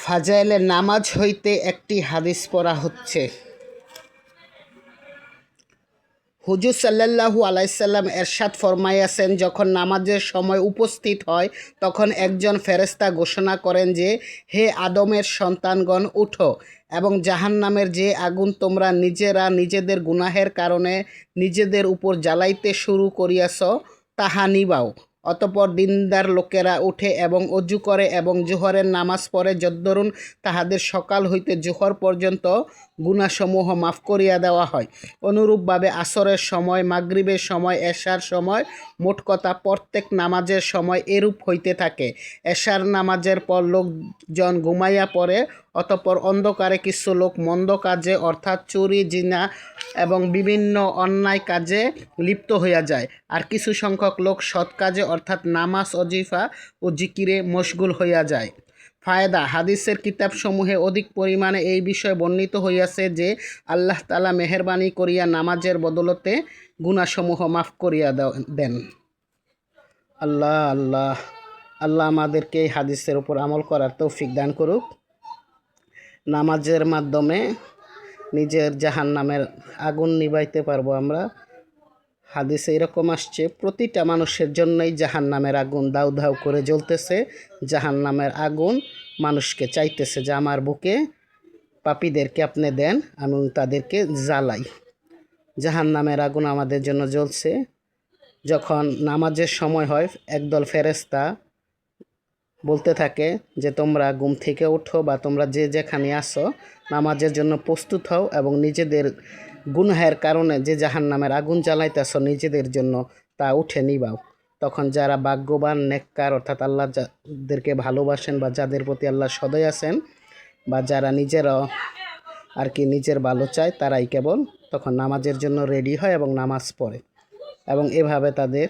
ফাজাইলে নামাজ হইতে একটি হাদিস পড়া হচ্ছে। হুজুর সাল্লাল্লাহু আলাইসাল্লাম এরশাদ ফরমাইয়াছেন, যখন নামাজের সময় উপস্থিত হয় তখন একজন ফেরেশতা ঘোষণা করেন যে, হে আদমের সন্তানগণ, উঠো এবং জাহান্নামের যে আগুন তোমরা নিজেরা নিজেদের গুনাহের কারণে নিজেদের উপর জ্বালাইতে শুরু করিয়াছ তাহা নিবাও। অতঃপর দিনদার লোকেরা উঠে এবং অজু করে এবং জোহরের নামাজ পড়ে, যদ্দরুন তাহাদের সকাল হইতে জোহর পর্যন্ত গুনাহসমূহ মাফ করিয়া দেওয়া হয়। অনুরূপভাবে আসরের সময়, মাগরিবের সময়, এশার সময়, মোট কথা প্রত্যেক নামাজের সময় এরূপ হইতে থাকে। এশার নামাজের পর লোকজন ঘুমাইয়া পড়ে, অতঃপর অন্ধকারে কিছু লোক মন্দ কাজে অর্থাৎ চুরি, জিনা এবং বিভিন্ন অন্যায় কাজে লিপ্ত হইয়া যায়, আর কিছু সংখ্যক লোক সৎ কাজে অর্থাৎ নামাজ, ওজিফা ও জিকিরে মশগুল হইয়া যায়। ফায়দা: হাদিসের কিতাবসমূহে অধিক পরিমাণে এই বিষয় বর্ণিত হইয়াছে যে, আল্লাহ তাআলা মেহেরবানি করিয়া নামাজের বদলতে গুনাহসমূহ মাফ করিয়া দেন। আল্লাহ আল্লাহ আল্লাহ আমাদেরকে এই হাদিসের উপর আমল করার তৌফিক দান করুক। নামাজের মাধ্যমে নিজের জাহান্নামের আগুন নিভাইতে পারবো আমরা। হাদিসে এরকম আসছে, প্রতিটা মানুষের জন্যই জাহান্নামের আগুন দাউ দাউ করে জ্বলতেছে। জাহান্নামের আগুন মানুষকে চাইতেছে যে, আমার বুকে পাপীদেরকে আপনি দেন, আমি তাদেরকে জ্বালাই। জাহান্নামের আগুন আমাদের জন্য জ্বলছে। যখন নামাজের সময় হয়, একদল ফেরেশতা বলতে থাকে যে, তোমরা ঘুম থেকে ওঠো বা তোমরা যে যেখানে আসো নামাজের জন্য প্রস্তুত হও এবং নিজেদের গুনাহের কারণে যে জাহান্নামের আগুন জ্বালাইতেছ নিজেদের জন্য তা উঠে নিবাও। তখন যারা ভাগ্যবান, নেককার অর্থাৎ আল্লাহ যাদেরকে ভালোবাসেন বা যাদের প্রতি আল্লাহ সদয় আছেন বা যারা নিজেরাও আর কি নিজের ভালো চায়, তারাই কেবল তখন নামাজের জন্য রেডি হয় এবং নামাজ পড়ে, এবং এভাবে তাদের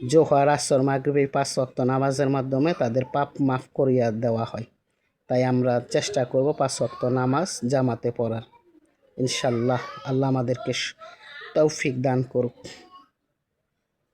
জোহর, আসর, মাগরিব এই 5 ওয়াক্ত নামাজের মাধ্যমে তাদের পাপ মাফ করিয়া দেওয়া হয়। তাই আমরা চেষ্টা করব 5 ওয়াক্ত নামাজ জামাতে পড়ার। ইনশাল্লাহ আল্লাহ আমাদেরকে তৌফিক দান করুক।